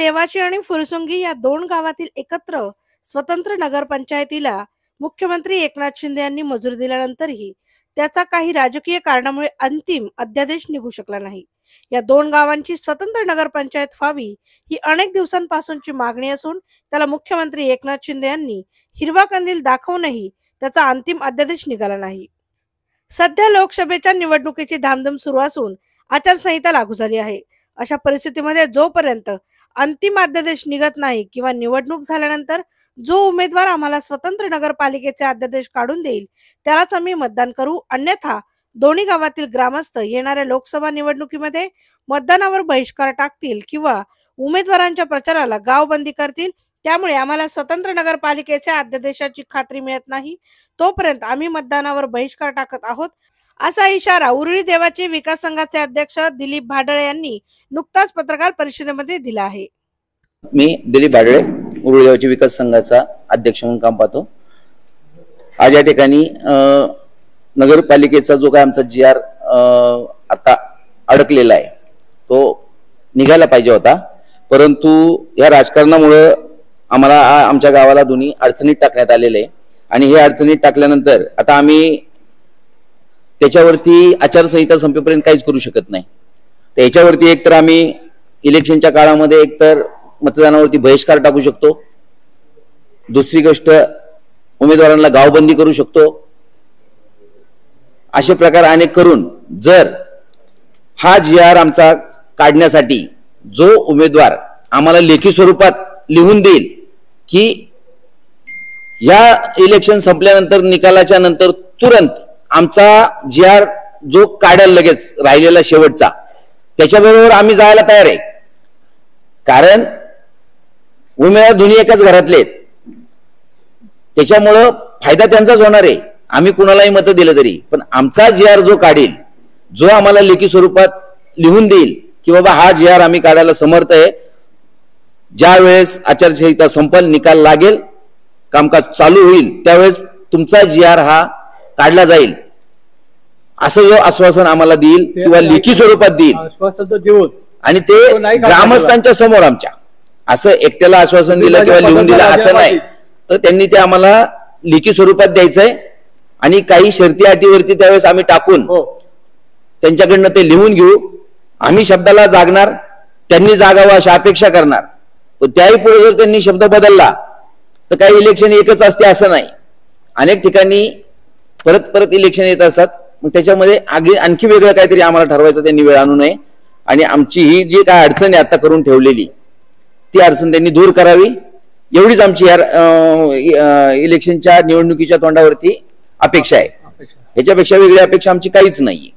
देवाची आणि फुरसुंगी या दोन गावातील एकत्र स्वतंत्र नगरपंचायतीला मुख्यमंत्री एकनाथ शिंदे यांनी मंजुरी दिल्यानंतरही त्याचा काही राजकीय कारणामुळे अंतिम अध्यादेश निघू शकला नाही। या दोन गावांची स्वतंत्र नगरपंचायत व्हावी ही अनेक दिवसांपासूनची मागणी असून त्याला मुख्यमंत्री एकनाथ शिंदे यांनी हिरवा कंदील दाखवूनही त्याचा अंतिम अध्यादेश निघाला नाही। सध्या लोकसभेच्या निवडणुकीची धामधूम सुरू असून आचारसंहिता लागू झाली आहे। अशा परिस्थितीमध्ये जोपर्यंत अंतिम अध्यादेश निघत नाही किंवा निवडणूक झाल्यानंतर जो उमेदवार आम्हाला स्वतंत्र नगरपालिकेचे अध्यादेश काढून देईल त्यालाच आम्ही मतदान करू, अन्यथा दोन्ही गावातील ग्रामस्थ येणाऱ्या लोकसभा निवडणुकीमध्ये मतदानावर बहिष्कार टाकतील किंवा उमेदवारांच्या प्रचाराला गावबंदी करतील। त्यामुळे आम्हाला स्वतंत्र नगरपालिकेच्या अध्यादेशाची खात्री मिळत नाही तोपर्यंत आम्ही मतदानावर बहिष्कार टाकत आहोत, असा इशारा उरुळी देवाचे विकास संघाचे अध्यक्ष दिलीप भाडळे यांनी नुकताच पत्रकार परिषदेमध्ये दिला आहे। मी दिलीप भाडळे, उरुळी देवाचे विकास संघाचा अध्यक्ष म्हणून काम पाहतो। आज या ठिकाणी नगरपालिकेचा जो काय आमचा GR आता अडकलेला आहे तो निघायला पाहिजे होता, परंतु या राजकारणामुळे आम्हाला आमच्या गावाला दोन्ही अडचणीत टाकण्यात आलेले आहे आणि हे अडचणीत टाकल्यानंतर आता आम्ही त्याच्यावरती आचारसंहिता संपेपर्यंत काहीच करू शकत नाही। तर याच्यावरती एकतर आम्ही इलेक्शनच्या काळामध्ये एकतर मतदानावरती बहिष्कार टाकू शकतो, दुसरी गोष्ट उमेदवारांना गावबंदी करू शकतो। असे प्रकार अनेक करून जर हा GR आमचा काढण्यासाठी जो उमेदवार आम्हाला लेखी स्वरूपात लिहून देईल की या इलेक्शन संपल्यानंतर निकालाच्या नंतर तुरंत आमचा GR जो काढेल लगेच राहिलेला शेवटचा त्याच्याबरोबर आम्ही जायला तयार आहे, कारण उमेदवार दोन्ही एकाच घरातले आहेत, त्याच्यामुळं फायदा त्यांचाच होणार आहे। आम्ही कुणालाही मत दिलं तरी पण आमचा GR जो काढेल, जो आम्हाला लेखी स्वरूपात लिहून देईल की बाबा हा GR आम्ही काढायला समर्थ आहे, ज्या वेळेस आचारसंहिता संपल, निकाल लागेल, कामकाज चालू होईल त्यावेळेस तुमचा GR हा काढला जाईल, असं जो आश्वासन आम्हाला देईल किंवा लेखी स्वरूपात देईल आणि ते ग्रामस्थांच्या समोर आमच्या असं एकट्याला आश्वासन दिलं किंवा लिहून दिलं असं नाही, तर त्यांनी ते आम्हाला लेखी स्वरूपात द्यायचंय आणि काही शर्ती अटीवरती त्यावेळेस आम्ही टाकून त्यांच्याकडनं ते लिहून घेऊ। आम्ही शब्दाला जागणार, त्यांनी जागावं अशी अपेक्षा करणार, पण त्याही पुढे जर त्यांनी शब्द बदलला तर काही इलेक्शन एकच असते असं नाही, अनेक ठिकाणी परत परत इलेक्शन येत असतात। मग त्याच्यामध्ये आणखी वेगळं काहीतरी आम्हाला ठरवायचं त्यांनी वेळ आणू नये आणि आमची ही जी काय अडचण आहे आता करून ठेवलेली ती अडचण त्यांनी दूर करावी, एवढीच आमची इलेक्शनच्या निवडणुकीच्या तोंडावरती अपेक्षा आहे। ह्याच्यापेक्षा वेगळी अपेक्षा आमची काहीच नाही।